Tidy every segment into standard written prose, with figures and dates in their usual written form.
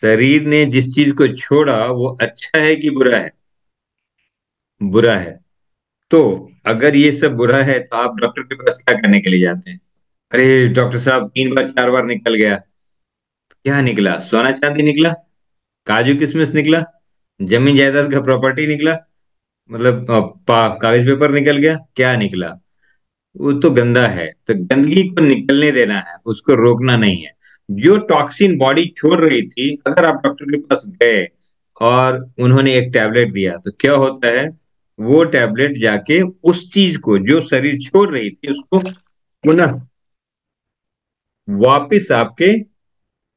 शरीर ने जिस चीज को छोड़ा वो अच्छा है कि बुरा है? बुरा है। तो अगर ये सब बुरा है तो आप डॉक्टर के पास क्या करने के लिए जाते हैं? अरे डॉक्टर साहब 3 बार 4 बार निकल गया। क्या निकला? सोना चांदी निकला? काजू किशमिश निकला? जमीन जायदाद का प्रॉपर्टी निकला? मतलब कागज पेपर निकल गया? क्या निकला? वो तो गंदा है, तो गंदगी को निकलने देना है, उसको रोकना नहीं है। जो टॉक्सिन बॉडी छोड़ रही थी, अगर आप डॉक्टर के पास गए और उन्होंने एक टैबलेट दिया तो क्या होता है? वो टैबलेट जाके उस चीज को जो शरीर छोड़ रही थी उसको पुनः वापिस आपके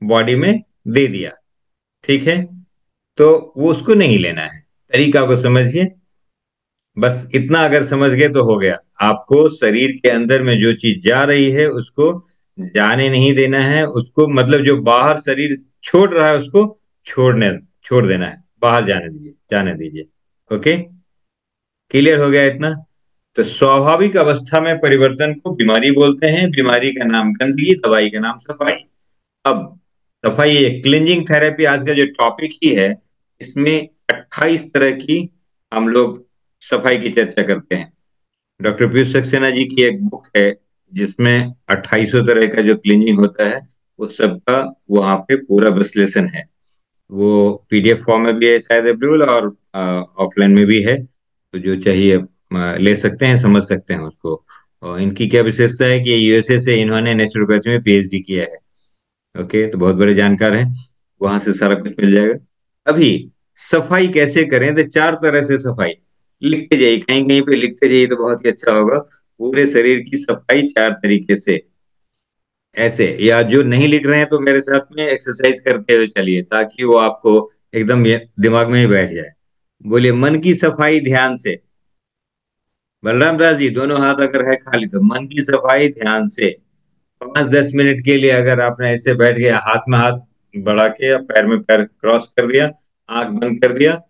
बॉडी में दे दिया। ठीक है? तो वो उसको नहीं लेना है। तरीका को समझिए। बस इतना अगर समझ गए तो हो गया। आपको शरीर के अंदर में जो चीज जा रही है उसको जाने नहीं देना है, उसको मतलब जो बाहर शरीर छोड़ रहा है उसको छोड़ने छोड़ देना है, बाहर जाने दीजिए, जाने दीजिए। ओके? क्लियर हो गया इतना? तो स्वाभाविक अवस्था में परिवर्तन को बीमारी बोलते हैं। बीमारी का नाम गंदगी, दवाई का नाम सफाई। अब सफाई, ये क्लींजिंग थेरेपी आज का जो टॉपिक ही है, इसमें 28 तरह की हम लोग सफाई की चर्चा करते हैं। डॉक्टर पीयूष सक्सेना जी की एक बुक है जिसमें 2800 तरह का जो क्लीनिंग होता है वो सबका वहाँ पे पूरा विश्लेषण है। वो पीडीएफ फॉर्म में भी है शायद अवेलेबल, और ऑफलाइन में भी है। तो जो चाहिए ले सकते हैं, समझ सकते हैं उसको। और इनकी क्या विशेषता है कि यूएसए से इन्होंने नेचुरोपैथी में पीएचडी किया है। ओके, तो बहुत बड़े जानकार हैं। वहां से सारा कुछ मिल जाएगा। अभी सफाई कैसे करें? तो 4 तरह से सफाई लिखते जाइए, कहीं कहीं पे लिखते जाइए तो बहुत ही अच्छा होगा। पूरे शरीर की सफाई 4 तरीके से। ऐसे, या जो नहीं लिख रहे हैं तो मेरे साथ में एक्सरसाइज करते हुए चलिए, ताकि वो आपको एकदम दिमाग में ही बैठ जाए। बोलिए, मन की सफाई ध्यान से। बलराम दास जी, दोनों हाथ अगर है खाली तो मन की सफाई ध्यान से। 5-10 मिनट के लिए अगर आपने ऐसे बैठ गया, हाथ में हाथ बढ़ा के या पैर में पैर क्रॉस कर दिया, आंख बंद कर दिया,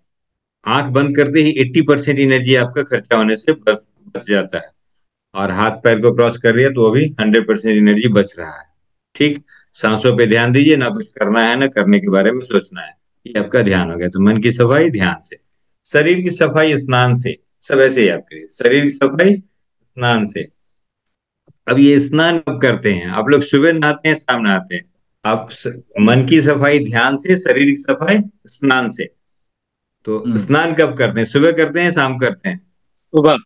आंख बंद करते ही 80% एनर्जी आपका खर्चा होने से बच जाता है। और हाथ पैर को क्रॉस कर दिया तो अभी 100% एनर्जी बच रहा है। ठीक? सांसों पे ध्यान दीजिए, ना कुछ करना है ना करने के बारे में सोचना है। ये आपका ध्यान हो गया। तो मन की सफाई ध्यान से। शरीर की सफाई स्नान से। सब ऐसे ही आप करिए, शरीर की सफाई स्नान से। अब ये स्नान कब करते हैं? आप लोग सुबह नहाते हैं, शाम नहाते हैं? आप मन की सफाई ध्यान से, शरीर की सफाई स्नान से। तो हम्म। स्नान कब करते हैं? सुबह करते हैं, शाम करते हैं? सुबह।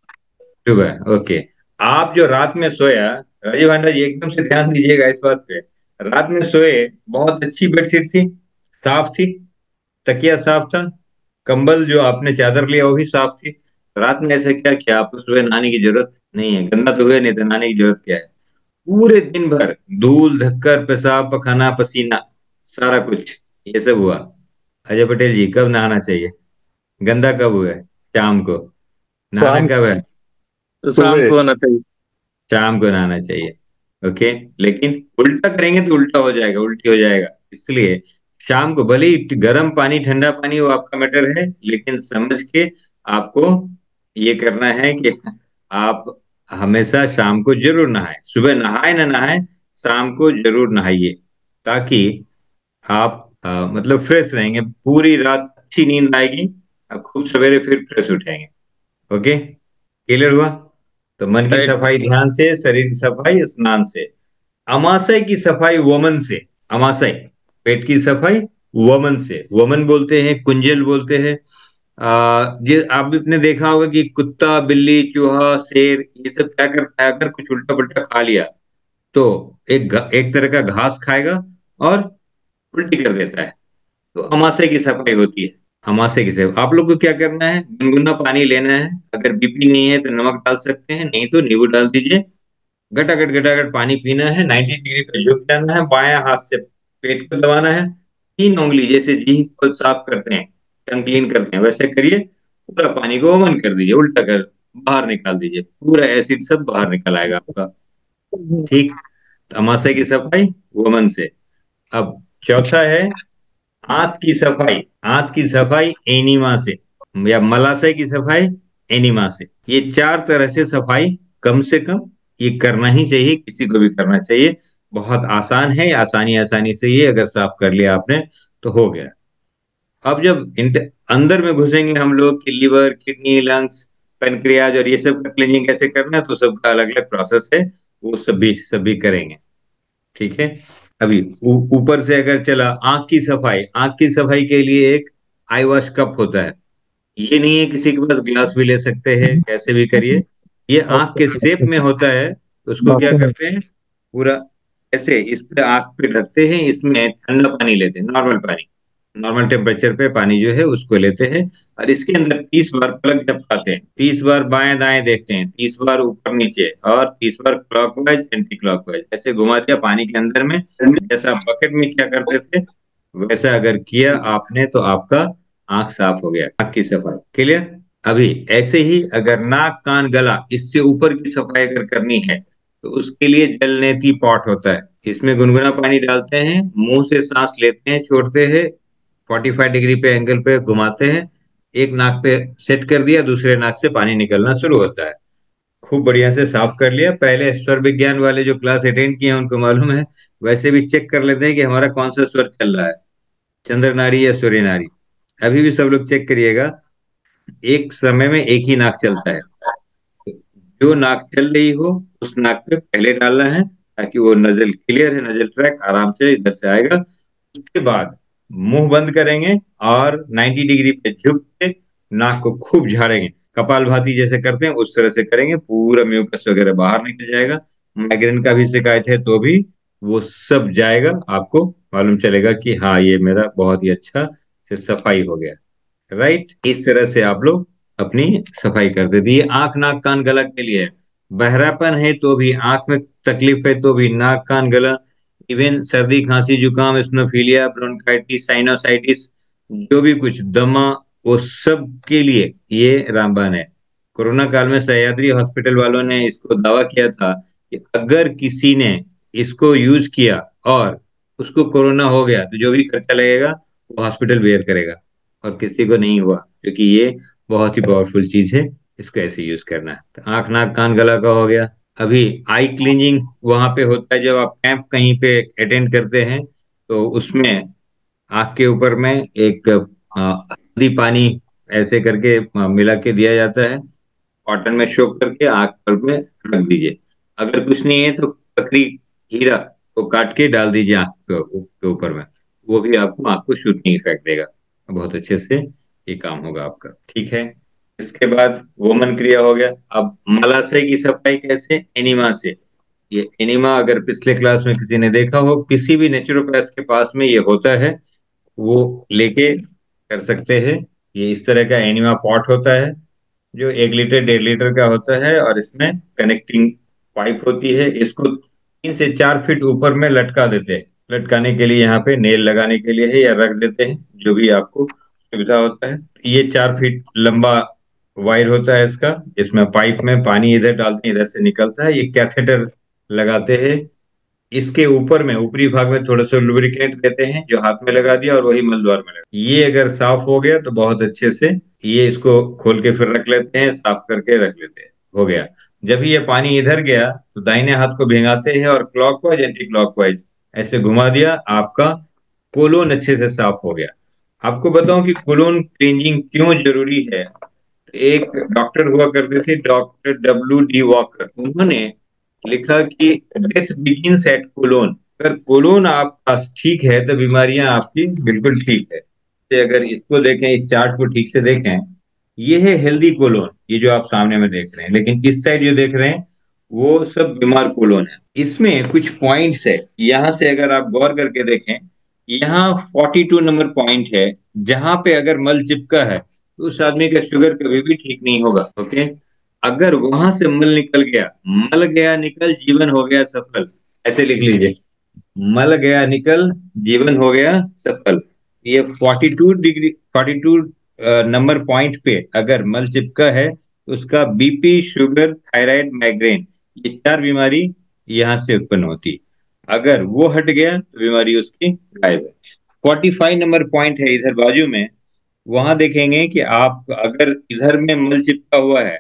सुबह। ओके। आप जो रात में सोया, राजीव भांडा जी एकदम से ध्यान दीजिएगा इस बात पे। रात में सोए, बहुत अच्छी बेडशीट थी, साफ थी, तकिया साफ था, कंबल जो आपने चादर लिया वो भी साफ थी। रात में ऐसा क्या किया? आपको सुबह नहाने की जरूरत नहीं है, गंदा तो हुए नहीं तो नहाने की जरूरत क्या है? पूरे दिन भर धूल धक्कर पेशाब पखाना पसीना सारा कुछ ये सब हुआ। अजय पटेल जी, कब नहाना चाहिए? गंदा कब हुआ है? शाम को। नहाना शाम। कब है? शाम सुबह। सुबह। को होना चाहिए। शाम को नहाना चाहिए। ओके। लेकिन उल्टा करेंगे तो उल्टा हो जाएगा, उल्टी हो जाएगा। इसलिए शाम को भले ही गर्म पानी ठंडा पानी वो आपका मैटर है, लेकिन समझ के आपको ये करना है कि आप हमेशा शाम को जरूर नहाएं। सुबह नहाए ना नहाए, शाम को जरूर नहाइए, ताकि आप मतलब फ्रेश रहेंगे। पूरी रात अच्छी नींद आएगी, आप खूब सवेरे फिर फ्रेश उठेंगे। ओके? क्लियर हुआ? तो मन की राइट। सफाई ध्यान से, शरीर की सफाई स्नान से। अमाशय की सफाई वमन से। अमाशय, पेट की सफाई वमन से। वमन बोलते हैं, कुंजल बोलते हैं। ये आप भी अपने देखा होगा कि कुत्ता बिल्ली चूहा शेर ये सब क्या करता है? अगर कुछ उल्टा पुल्टा खा लिया तो एक तरह का घास खाएगा और उल्टी कर देता है। तो अमाशय की सफाई होती है। अमाशय की सफाई आप लोग को क्या करना है? गुनगुना पानी लेना है। अगर बीपी नहीं है तो नमक डाल सकते हैं, नहीं तो नींबू डाल दीजिए। घटाघट घटाघट पानी पीना है, 90 डिग्री पे झुक जाना है, बायां हाथ से पेट को दबाना है। 3 उंगली जैसे जीभ को साफ करते हैं, टंग क्लीन करते हैं, वैसे करिए। पूरा पानी को ओमन कर दीजिए, उल्टा कर बाहर निकाल दीजिए, पूरा एसिड सब बाहर निकल आएगा आपका। ठीक? तो अमाशय की सफाई वमन से। अब चौथा है आंत की सफाई। आंत की सफाई एनिमा से, या मलाशय की सफाई एनिमा से। ये 4 तरह से सफाई कम से कम ये करना ही चाहिए, किसी को भी करना चाहिए। बहुत आसान है, आसानी आसानी से ये अगर साफ कर लिया आपने तो हो गया। अब जब अंदर में घुसेंगे हम लोग कि लीवर, किडनी, लंग्स, पेनक्रियाज और ये सब का क्लीनिंग कैसे करना है, तो सबका अलग अलग प्रोसेस है, वो सभी करेंगे। ठीक है। अभी ऊपर से अगर चला, आंख की सफाई, आंख की सफाई के लिए एक आई वॉश कप होता है। ये नहीं है किसी के पास गिलास भी ले सकते हैं, कैसे भी करिए। ये आंख के शेप में होता है, तो उसको क्या करते हैं, पूरा ऐसे इस पे आंख पे रखते हैं, इसमें ठंडा पानी लेते हैं, नॉर्मल पानी, नॉर्मल टेम्परेचर पे पानी जो है उसको लेते हैं। और इसके अंदर 30 बार पलक झपकाते हैं, 30 बार बाएं दाएं देखते हैं, 30 बार ऊपर नीचे, और 30 बार क्लॉकवाइज एंटी क्लॉकवाइज ऐसे घुमा दिया पानी के अंदर में। जैसा बकेट में क्या करते थे, वैसा अगर किया आपने तो आपका आंख साफ हो गया, आंख की सफाई क्लियर। अभी ऐसे ही अगर नाक, कान, गला, इससे ऊपर की सफाई अगर करनी है, तो उसके लिए जलनेती पॉट होता है। इसमें गुनगुना पानी डालते हैं, मुंह से सांस लेते हैं, छोड़ते हैं, 45 डिग्री पे एंगल पे घुमाते हैं, एक नाक पे सेट कर दिया, दूसरे नाक से पानी निकलना शुरू होता है। खूब बढ़िया से साफ कर लिया। पहले स्वर विज्ञान वाले जो क्लास अटेंड किए हैं उनको मालूम है, वैसे भी चेक कर लेते हैं कि हमारा कौन सा स्वर चल रहा है, चंद्र नारी या सूर्य नारी। अभी भी सब लोग चेक करिएगा, एक समय में एक ही नाक चलता है। जो नाक चल रही हो उस नाक पे पहले डालना है, ताकि वो नजल क्लियर है, नजल ट्रैक आराम से इधर से आएगा। उसके बाद मुंह बंद करेंगे और 90 डिग्री पे झुक के नाक को खूब झाड़ेंगे, कपालभाति जैसे करते हैं उस तरह से करेंगे, पूरा म्यूकस वगैरह बाहर निकल जाएगा। माइग्रेन का भी शिकायत है तो भी वो सब जाएगा, आपको मालूम चलेगा कि हाँ ये मेरा बहुत ही अच्छा से सफाई हो गया। राइट, इस तरह से आप लोग अपनी सफाई कर देते। ये आंख, नाक, कान, गला के लिए है। बहरापन है तो भी, आंख में तकलीफ है तो भी, नाक, कान, गला, इवन सर्दी, खांसी, जुकाम, स्नोफीलिया, ब्रोंकाइटिस, साइनोसाइटिस, जो भी कुछ दमा, वो सब के लिए ये रामबाण है। कोरोना काल में सह्याद्री हॉस्पिटल वालों ने इसको दावा किया था कि अगर किसी ने इसको यूज किया और उसको कोरोना हो गया तो जो भी खर्चा लगेगा वो हॉस्पिटल बेयर करेगा, और किसी को नहीं हुआ, क्योंकि ये बहुत ही पावरफुल चीज है। इसको ऐसे यूज करना है। तो आंख, नाक, कान, गला का हो गया। अभी आई क्लीनिंग वहां पे होता है जब आप कैंप कहीं पे अटेंड करते हैं, तो उसमें आंख के ऊपर में एक हल्दी पानी ऐसे करके मिला के दिया जाता है, कॉटन में शोक करके आंख पर में रख दीजिए। अगर कुछ नहीं है तो बकरी हीरा को काट के डाल दीजिए आंख के ऊपर में, वो भी आपको आंख को शूटिंग इफेक्ट देगा, बहुत अच्छे से ये काम होगा आपका। ठीक है। इसके बाद वोमन क्रिया हो गया। अब मलाशय की सफाई कैसे, एनिमा से। ये एनिमा अगर पिछले क्लास में किसी ने देखा हो, किसी भी नेचुरोपैथ के पास में ये होता है, वो लेके कर सकते हैं। ये इस तरह का एनिमा पॉट होता है, जो 1 लीटर 1.5 लीटर का होता है, और इसमें कनेक्टिंग पाइप होती है। इसको 3 से 4 फीट ऊपर में लटका देते हैं। लटकाने के लिए यहाँ पे नेल लगाने के लिए है, या रख देते हैं, जो भी आपको सुविधा होता है। ये 4 फीट लंबा वायर होता है इसका, जिसमें पाइप में पानी इधर डालते हैं, इधर से निकलता है। ये कैथेटर लगाते हैं। इसके ऊपर में, ऊपरी भाग में थोड़ा सा लुब्रिकेंट देते हैं, जो हाथ में लगा दिया और वही मलद्वार में लगा। ये अगर साफ हो गया तो बहुत अच्छे से ये इसको खोल के फिर रख लेते हैं, साफ करके रख लेते हैं, हो गया। जब ये पानी इधर गया तो दाहिने हाथ को भिगाते हैं और क्लॉकवाइज एंटी क्लॉकवाइज ऐसे घुमा दिया, आपका कोलोन अच्छे से साफ हो गया। आपको बताऊं कि कोलोन क्लींजिंग क्यों जरूरी है। एक डॉक्टर हुआ करते थे, डॉक्टर डब्ल्यू डी वॉकर, उन्होंने लिखा कि डेथ बिगिंस एट कोलोन। अगर कोलोन आपका ठीक है तो बीमारियां आपकी बिल्कुल ठीक है। तो अगर इसको देखें, इस चार्ट को ठीक से देखें, ये है हेल्दी कोलोन, ये जो आप सामने में देख रहे हैं, लेकिन इस साइड जो देख रहे हैं वो सब बीमार कोलोन है। इसमें कुछ पॉइंट्स है, यहां से अगर आप गौर करके देखें, यहाँ 42 नंबर पॉइंट है, जहां पे अगर मल चिपका है तो उस आदमी का शुगर कभी भी ठीक नहीं होगा। ओके। अगर वहां से मल निकल गया, मल गया निकल, जीवन हो गया सफल, ऐसे लिख लीजिए, मल गया निकल, जीवन हो गया सफल। ये 42 डिग्री, 42 नंबर पॉइंट पे अगर मल चिपका है तो उसका बीपी, शुगर, थायराइड, माइग्रेन, ये 4 बीमारी यहां से उत्पन्न होती। अगर वो हट गया तो बीमारी उसकी गायब है। 45 नंबर पॉइंट है इधर बाजू में, वहां देखेंगे कि आप अगर इधर में मल चिपका हुआ है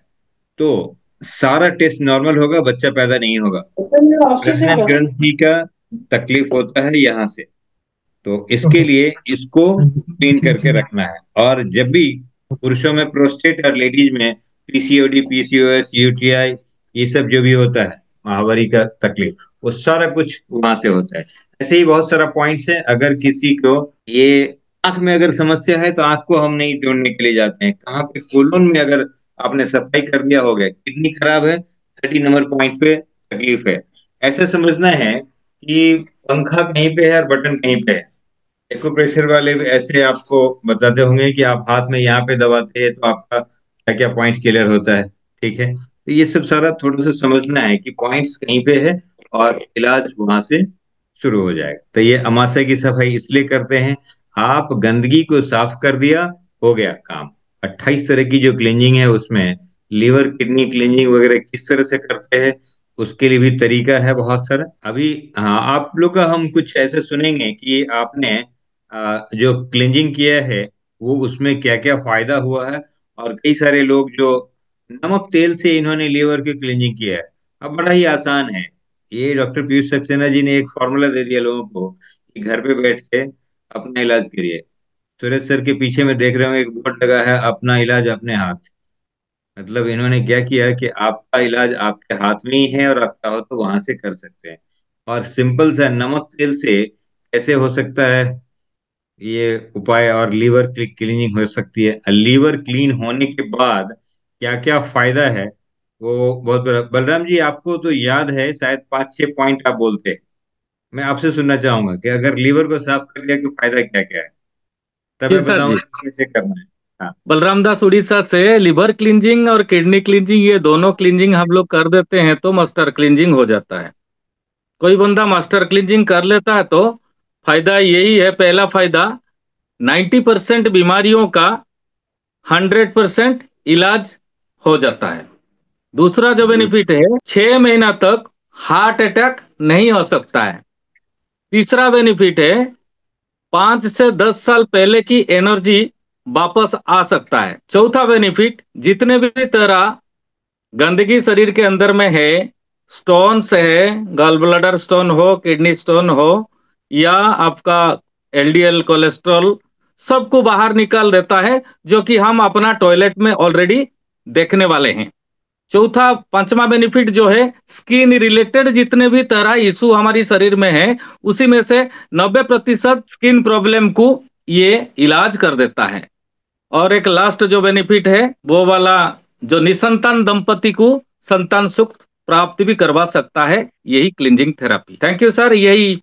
तो सारा टेस्ट नॉर्मल होगा, बच्चा पैदा नहीं होगा। प्रजनन ग्रंथि का तकलीफ होता है यहाँ से, तो इसके लिए इसको क्लीन करके रखना है। और जब भी पुरुषों में प्रोस्टेट और लेडीज में पीसीओडी, पीसीओएस, यूटीआई, ये सब जो भी होता है, माहवारी का तकलीफ, वो सारा कुछ वहां से होता है। ऐसे ही बहुत सारा पॉइंट्स है। अगर किसी को ये आंख में अगर समस्या है तो आंख को हम नहीं ढूंढने के लिए जाते हैं। कहाँ पे, कोलोन में अगर आपने सफाई कर दिया, हो गया, किडनी खराब है, 30 नंबर पॉइंट पे तकलीफ है। ऐसे समझना है कि पंखा कहीं पे है और बटन कहीं पे है। एक्यूप्रेशर वाले भी ऐसे आपको बताते होंगे कि आप हाथ में यहाँ पे दबाते हैं तो आपका क्या क्या पॉइंट क्लियर होता है। ठीक है, तो ये सब सारा थोड़ा सा समझना है कि पॉइंट्स कहीं पे है और इलाज वहां से शुरू हो जाएगा। तो ये अमाशय की सफाई इसलिए करते हैं, आप गंदगी को साफ कर दिया, हो गया काम। 28 तरह की जो क्लींजिंग है उसमें लीवर किडनी क्लींजिंग वगैरह किस तरह से करते हैं, उसके लिए भी तरीका है बहुत सारा। अभी हाँ, आप लोग का हम कुछ ऐसे सुनेंगे कि आपने जो क्लींजिंग किया है वो उसमें क्या क्या फायदा हुआ है। और कई सारे लोग जो नमक तेल से इन्होंने लीवर की क्लींजिंग किया है। अब बड़ा ही आसान है, ये डॉक्टर पीयूष सक्सेना जी ने एक फॉर्मूला दे दिया लोगों को कि घर पे बैठ के अपना इलाज करिए। सुरेश सर के पीछे में देख रहे हो एक बोर्ड लगा है, अपना इलाज अपने हाथ। मतलब इन्होंने क्या किया कि आपका इलाज आपके हाथ में ही है और आप चाहो तो वहां से कर सकते हैं। और सिंपल सा नमक तेल से कैसे हो सकता है ये उपाय, और लीवर क्लीनिंग हो सकती है। लीवर क्लीन होने के बाद क्या क्या फायदा है, वो बहुत बड़ा। बलराम जी, आपको तो याद है शायद 5-6 पॉइंट आप बोलते हैं। मैं आपसे सुनना चाहूंगा कि अगर लीवर को साफ कर दिया कि फायदा क्या क्या है, तब जी मैं सर जी। बताऊंगा कि कैसे करना है। हाँ। बलराम दास उड़ीसा से लिवर क्लींजिंग और किडनी क्लींजिंग, ये दोनों क्लींजिंग हम लोग कर देते हैं तो मास्टर क्लींजिंग हो जाता है। कोई बंदा मास्टर क्लींजिंग कर लेता है तो फायदा यही है, पहला फायदा 90% बीमारियों का 100% इलाज हो जाता है। दूसरा जो बिल्कुल। बेनिफिट है, 6 महीना तक हार्ट अटैक नहीं हो सकता है। तीसरा बेनिफिट है, 5 से 10 साल पहले की एनर्जी वापस आ सकता है। चौथा बेनिफिट, जितने भी तरह गंदगी शरीर के अंदर में है, स्टोन्स है, गॉल ब्लैडर स्टोन हो, किडनी स्टोन हो, या आपका एलडीएल कोलेस्ट्रॉल, सबको बाहर निकाल देता है, जो कि हम अपना टॉयलेट में ऑलरेडी देखने वाले हैं। चौथा, पांचवा बेनिफिट जो है, स्किन रिलेटेड जितने भी तरह इशू हमारी शरीर में है, उसी में से 90% स्किन प्रॉब्लम को ये इलाज कर देता है। और एक लास्ट जो बेनिफिट है वो वाला, जो निसंतान दंपति को संतान सुख प्राप्ति भी करवा सकता है, यही cleansing therapy. Thank you sir, यही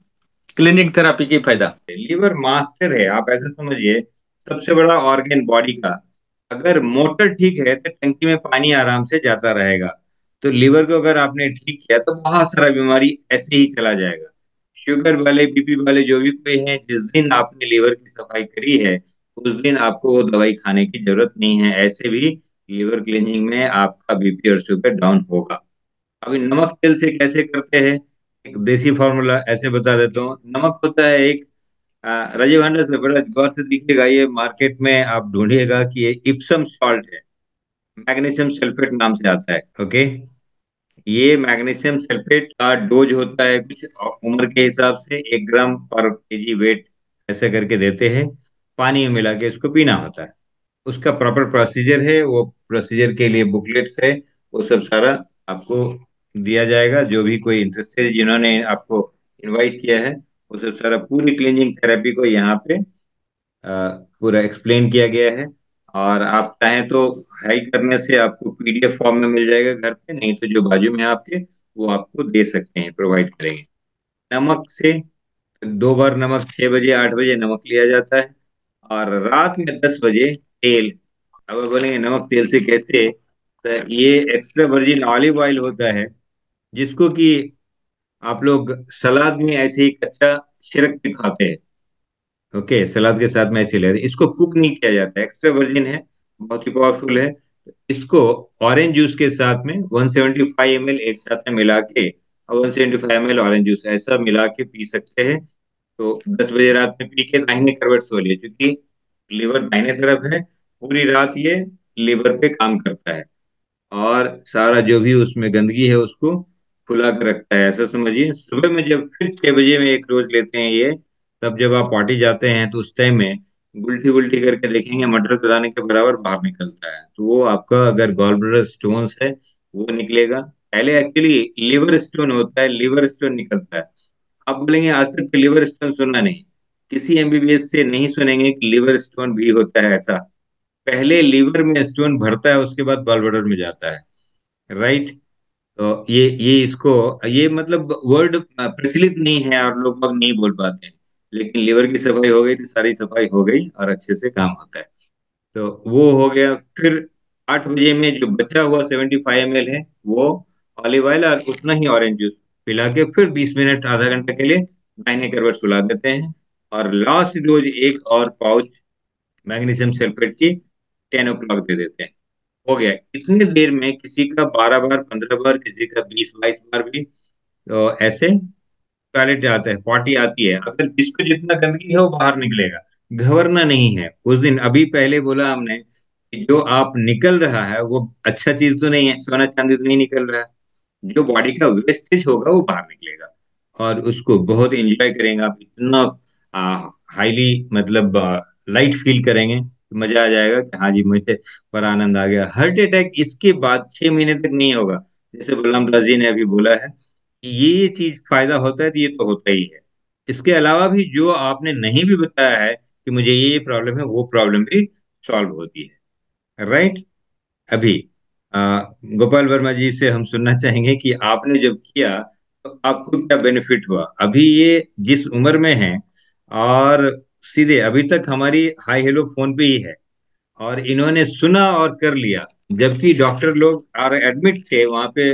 क्लींजिंग थेरापी की फायदा। लीवर मास्टर है, आप ऐसे समझिए, सबसे बड़ा ऑर्गन बॉडी का। अगर मोटर ठीक है तो टंकी में पानी आराम से जाता रहेगा। तो लीवर को अगर आपने ठीक किया तो बहुत सारा बीमारी ऐसे ही चला जाएगा। शुगर वाले, बीपी वाले जो भी कोई हैं, जिस दिन आपने लीवर की सफाई करी है उस दिन आपको वो दवाई खाने की जरूरत नहीं है। ऐसे भी लीवर क्लीनिंग में आपका बीपी और शुगर डाउन होगा। अभी नमक तेल से कैसे करते हैं, एक देसी फॉर्मूला ऐसे बता देता हूँ। नमक होता है एक, राजीव हंड्रेड से बड़ा गौर से दिखेगा, ये मार्केट में आप ढूंढिएगा कि ये इप्सम सॉल्ट है, मैग्नीशियम सल्फेट नाम से आता है। ओके, ये मैग्नीशियम सल्फेट का डोज होता है कुछ उम्र के हिसाब से 1 ग्राम पर केजी वेट, ऐसे करके देते हैं। पानी में मिला के इसको पीना होता है। उसका प्रॉपर प्रोसीजर है, वो प्रोसीजर के लिए बुकलेट्स है, वो सब सारा आपको दिया जाएगा। जो भी कोई इंटरेस्टेड, जिन्होंने आपको इनवाइट किया है, वो सब सारा पूरी क्लीनिंग थेरेपी को यहाँ पे पूरा एक्सप्लेन किया गया है। और आप चाहें तो हाई करने से आपको पीडीएफ फॉर्म में मिल जाएगा घर पे, नहीं तो जो बाजू में है आपके, वो आपको दे सकते हैं, प्रोवाइड करेंगे। नमक से 2 बार नमक, 6 बजे 8 बजे नमक लिया जाता है, और रात में 10 बजे तेल। अगर बोलेंगे नमक तेल से कैसे, तो ये एक्स्ट्रा वर्जिन ऑलिव ऑयल होता है, जिसको कि आप लोग सलाद में ऐसे ही कच्चा छिड़क के खाते हैं। ओके, सलाद के साथ में ऐसे ले रहे हैं। इसको कुक नहीं किया जाता, एक्स्ट्रा वर्जिन है, बहुत ही पावरफुल है। इसको ऑरेंज जूस के साथ में 175 ml एक साथ में मिला के, और 175 ml ऑरेंज जूस ऐसा मिला के पी सकते हैं। तो 10 बजे रात में पी के दाहिने करवट सो लिए, क्योंकि लीवर दाहिने तरफ है, पूरी रात ये लीवर पे काम करता है और सारा जो भी उसमें गंदगी है उसको फुला कर रखता है। ऐसा समझिए, सुबह में जब फिर 6 बजे में एक रोज लेते हैं ये, तब जब आप पॉटी जाते हैं तो उस टाइम में उल्टी उल्टी करके देखेंगे, मटर के दाने के बराबर बाहर निकलता है। तो वो आपका अगर गॉल ब्लैडर स्टोन्स है वो निकलेगा। पहले एक्चुअली लिवर स्टोन होता है, लिवर स्टोन निकलता है। आप बोलेंगे आज तक तो लिवर स्टोन सुना नहीं, किसी एमबीबीएस से नहीं सुनेंगे कि लिवर स्टोन भी होता है ऐसा। पहले लीवर में स्टोन भरता है, उसके बाद गॉल ब्लैडर में जाता है, राइट। तो ये इसको, ये मतलब वर्ड प्रचलित नहीं है और लोग बाग नहीं बोल पाते हैं। लेकिन लीवर की सफाई हो गई तो सारी सफाई हो गई और अच्छे से काम होता है। तो वो हो गया। फिर 8 बजे में जो बचा हुआ 75 ml है, वो ऑलिव ऑयल और उतना ही ऑरेंज जूस पिला के फिर 20 मिनट आधा घंटे के लिए दाहिने करवट सुला देते हैं। और लास्ट डोज एक और पाउच मैग्नीशियम सल्फेट की 10 o'clock दे देते हैं। हो गया। इतनी देर में किसी का 12 बार 15 बार, किसी का 20 22 बार भी तो ऐसे टॉयलेट जाता है, पॉटी आती है। अगर जिसको जितना गंदगी है वो बाहर निकलेगा, घबरना नहीं है। उस दिन अभी पहले बोला हमने कि जो आप निकल रहा है वो अच्छा चीज तो नहीं है, सोना चांदी तो नहीं निकल रहा है। जो बॉडी का वेस्टेज होगा वो बाहर निकलेगा और उसको बहुत एंजॉय करेंगे आप। इतना हाईली मतलब लाइट फील करेंगे, मजा आ जाएगा कि हाँ जी मुझे पर आनंद आ गया। हार्ट अटैक इसके बाद 6 महीने तक नहीं होगा। जैसे बलराम दास जी ने अभी बोला है कि ये चीज फायदा होता है तो ये तो होता ही है। इसके अलावा भी जो आपने नहीं भी बताया है कि मुझे ये प्रॉब्लम है, वो प्रॉब्लम भी सॉल्व होती है, राइट। अभी आ, गोपाल वर्मा जी से हम सुनना चाहेंगे कि आपने जब किया तो आपको क्या बेनिफिट हुआ। अभी ये जिस उम्र में है और सीधे अभी तक हमारी हाई हेलो फोन पे ही है, और इन्होंने सुना और कर लिया। जबकि डॉक्टर लोग और एडमिट थे वहां पे,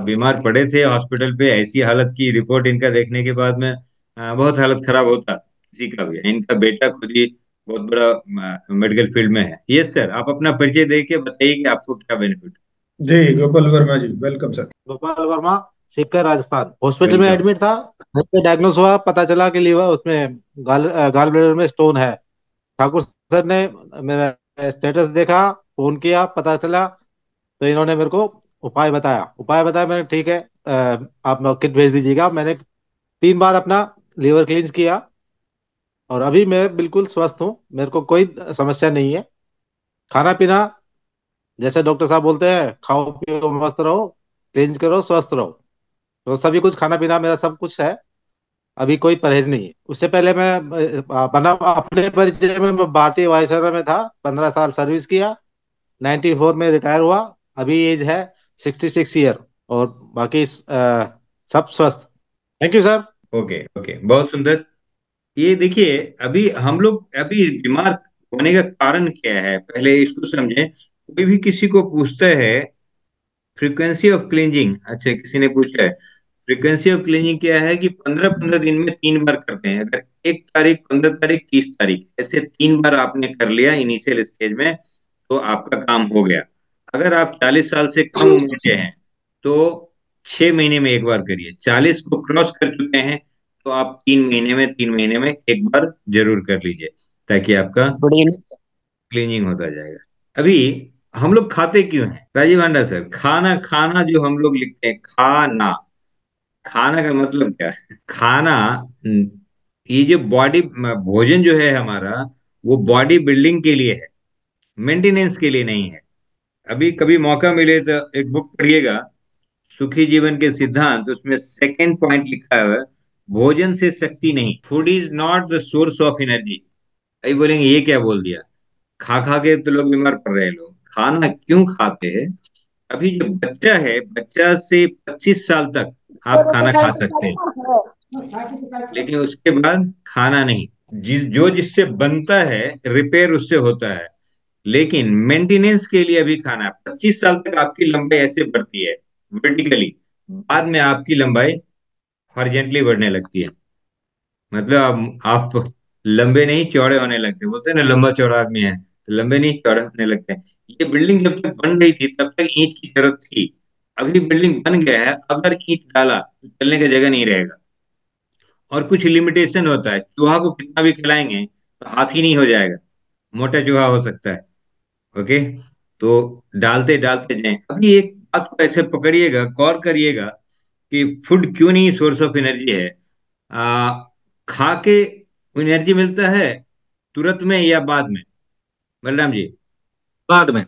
बीमार पड़े थे हॉस्पिटल पे, ऐसी हालत की रिपोर्ट इनका देखने के बाद में बहुत हालत खराब होता किसी का भी। इनका बेटा खुद ही बहुत बड़ा मेडिकल फील्ड में है। यस सर, आप अपना परिचय दे के बताइए कि आपको क्या बेनिफिट। जी Gopal Verma ji, welcome sir. Gopal Verma, Sikar Rajasthan. Hospital में वेलकम। एडमिट था, घर पे डायग्नोस हुआ, पता चला कि लीवर उसमें गाल ब्लैडर में स्टोन है। ठाकुर सर ने मेरा स्टेटस देखा, फोन किया, पता चला, तो इन्होंने मेरे को उपाय बताया मैंने, ठीक है, आप किट भेज दीजिएगा। मैंने 3 बार अपना लीवर क्लींस किया और अभी मैं बिल्कुल स्वस्थ हूँ, मेरे को कोई समस्या नहीं है। खाना पीना जैसे डॉक्टर साहब बोलते हैं, खाओ पियो मस्त रहो, क्लींस करो, स्वस्थ रहो, तो सभी कुछ खाना पीना मेरा सब कुछ है। अभी कोई परहेज नहीं है। उससे पहले मैं बना अपने परिचय में मैं भारतीय वायुसेना में था, 15 साल सर्विस किया, 94 में रिटायर हुआ। अभी एज है 66 ईयर, और बाकी सब स्वस्थ। Thank you sir. Okay okay, बहुत सुंदर। ये देखिए, अभी हम लोग अभी बीमार होने का कारण क्या है पहले इसको समझें। कोई भी किसी को पूछता है फ्रीक्वेंसी ऑफ क्लींजिंग, अच्छा किसी ने पूछा है फ्रीक्वेंसी ऑफ क्लीनिंग क्या है, कि 15-15 दिन में 3 बार करते हैं। अगर 1 तारीख, 15 तारीख, 30 तारीख, ऐसे 3 बार आपने कर लिया इनिशियल स्टेज में तो आपका काम हो गया। अगर आप 40 साल से कम उम्र के हैं तो 6 महीने में 1 बार करिए। 40 को क्रॉस कर चुके हैं तो आप 3 महीने में 1 बार जरूर कर लीजिए, ताकि आपका गुड इवनिंग। क्लीनिंग होता जाएगा। अभी हम लोग खाते क्यों हैं राजीव भांडा सर? खाना खाना जो हम लोग लिखते हैं खाना, खाना का मतलब क्या है? खाना, ये जो बॉडी भोजन जो है हमारा, वो बॉडी बिल्डिंग के लिए है, मेंटेनेंस के लिए नहीं है। अभी कभी मौका मिले तो एक बुक पढ़िएगा, सुखी जीवन के सिद्धांत, उसमें सेकंड पॉइंट लिखा है, भोजन से शक्ति नहीं, food is not the source of energy. अभी बोलेंगे ये क्या बोल दिया, खा खा के तो लोग बीमार पड़ रहे हैं। लोग खाना क्यों खाते हैं? अभी जो बच्चा है, बच्चा से 25 साल तक आप खाना खा सकते हैं, लेकिन उसके बाद खाना नहीं। जो जिससे बनता है, रिपेयर उससे होता है, लेकिन मेंटेनेंस के लिए अभी खाना। 25 साल तक आपकी लंबाई ऐसे बढ़ती है वर्टिकली, बाद में आपकी लंबाई हॉरिजेंटली बढ़ने लगती है। मतलब आप लंबे नहीं चौड़े होने लगते। बोलते हैं ना लंबा चौड़ा आदमी है, तो लंबे नहीं चौड़े होने लगते हैं। ये बिल्डिंग जब तक बन रही थी तब तक ईंट की जरूरत थी। अभी बिल्डिंग बन गया है, अगर ईंट डाला तो चलने की जगह नहीं रहेगा। और कुछ लिमिटेशन होता है, चूहा को कितना भी खिलाएंगे तो हाथी नहीं हो जाएगा, मोटा चूहा हो सकता है। ओके, तो डालते डालते जाएं। अभी एक बात को ऐसे पकड़िएगा, गौर करिएगा कि फूड क्यों नहीं सोर्स ऑफ एनर्जी है। आ, खा के एनर्जी मिलता है तुरंत में या बाद में, बलराम जी? बाद में।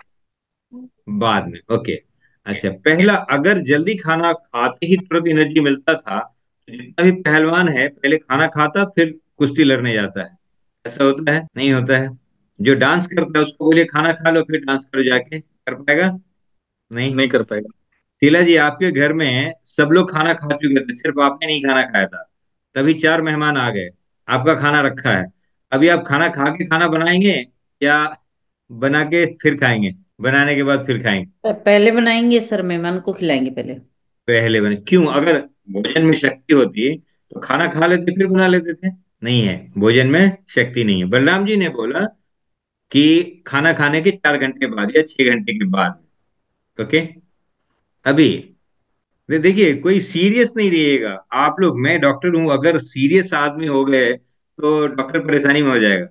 बाद में, ओके। अच्छा, पहला, अगर जल्दी खाना खाते ही तुरंत एनर्जी मिलता था तो जितना भी पहलवान है पहले खाना खाता फिर कुश्ती लड़ने जाता है। ऐसा होता है? नहीं होता है। जो डांस करता है उसको बोलिए खाना खा लो फिर डांस करो जाके, कर पाएगा? नहीं। नहीं कर पाएगा। शीला जी, आपके घर में सब लोग खाना खा चुके थे, सिर्फ आपने नहीं खाना खाया था। तभी चार मेहमान आ गए, आपका खाना रखा है। अभी आप खाना खा के खाना बनाएंगे या बना के फिर खाएंगे, बनाने के बाद फिर खाएंगे? पहले बनाएंगे सर, मेहमान को खिलाएंगे पहले। पहले बने क्यों? अगर भोजन में शक्ति होती तो खाना खा लेते फिर बना लेते थे। नहीं है, भोजन में शक्ति नहीं है। बलराम जी ने बोला कि खाना खाने के 4 घंटे बाद या 6 घंटे के बाद। ओके। अभी देखिए, कोई सीरियस नहीं रहिएगा आप लोग। मैं डॉक्टर हूं, अगर सीरियस आदमी हो गए तो डॉक्टर परेशानी में हो जाएगा।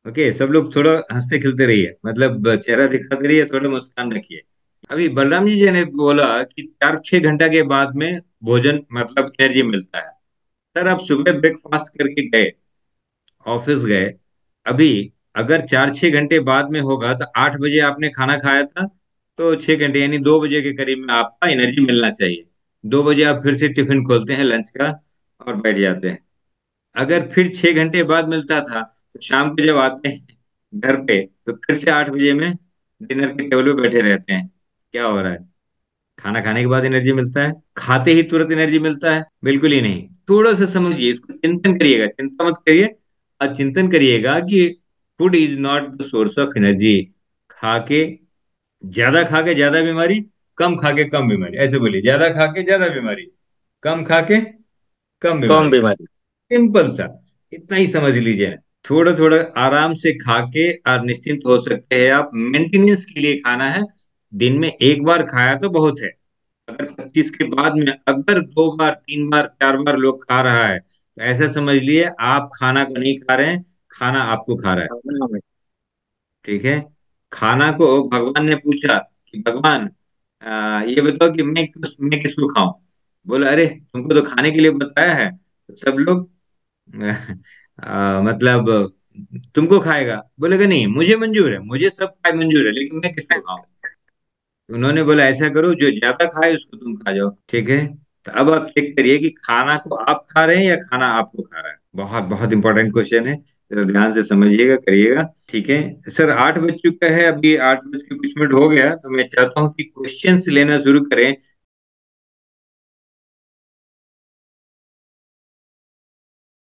ओके, सब लोग थोड़ा हंसते खिलते रहिए, मतलब चेहरा दिखाते रहिए, थोड़ा मुस्कान रखिए। अभी बलराम जी ने बोला कि 4-6 घंटा के बाद में भोजन मतलब एनर्जी मिलता है। सर, आप सुबह ब्रेकफास्ट करके गए, ऑफिस गए, अभी अगर 4-6 घंटे बाद में होगा तो 8 बजे आपने खाना खाया था, तो 6 घंटे यानी 2 बजे के करीब में आपका एनर्जी मिलना चाहिए। 2 बजे आप फिर से टिफिन खोलते हैं लंच का और बैठ जाते हैं। अगर फिर 6 घंटे बाद मिलता था तो शाम को जब आते हैं घर पे तो फिर से 8 बजे में डिनर के टेबल पे बैठे रहते हैं। क्या हो रहा है? खाना खाने के बाद एनर्जी मिलता है, खाते ही तुरंत एनर्जी मिलता है? बिल्कुल ही नहीं। थोड़ा सा समझिए इसको, चिंतन करिएगा, चिंता मत करिए। और चिंतन करिएगा कि food is not the source of energy. खा के खा के ज्यादा बीमारी, कम खा के कम बीमारी, ऐसे बोलिए, ज्यादा खा के ज्यादा बीमारी, कम खा के कम कम बीमारी। बीमारी। सिंपल सा, इतना ही समझ लीजिए। थोड़ा थोड़ा आराम से खा के और निश्चिंत हो सकते हैं आप। मेंटेनेंस के लिए खाना है, दिन में एक बार खाया तो बहुत है। अगर 25 के बाद में अगर 2 बार 3 बार 4 बार लोग खा रहा है तो ऐसा समझ लिए आप खाना को नहीं खा रहे हैं, खाना आपको खा रहा है। ठीक है। खाना को भगवान ने पूछा कि भगवान, ये बताओ कि मैं किसको खाऊं? बोला, अरे तुमको तो खाने के लिए बताया है, तो सब लोग मतलब तुमको खाएगा? बोलेगा नहीं, मुझे मंजूर है, मुझे सब खाए मंजूर है, लेकिन मैं किसको खाऊं? उन्होंने बोला ऐसा करो, जो ज्यादा खाए उसको तुम खा जाओ। ठीक है। तो अब आप चेक करिए कि खाना को आप खा रहे हैं या खाना आपको खा रहा है। बहुत बहुत इंपॉर्टेंट क्वेश्चन है, जरा ध्यान से समझिएगा, करिएगा। ठीक है। सर, 8 बज चुका है, अभी 8 बज के कुछ मिनट हो गया, तो मैं चाहता हूँ कि क्वेश्चंस लेना शुरू करें।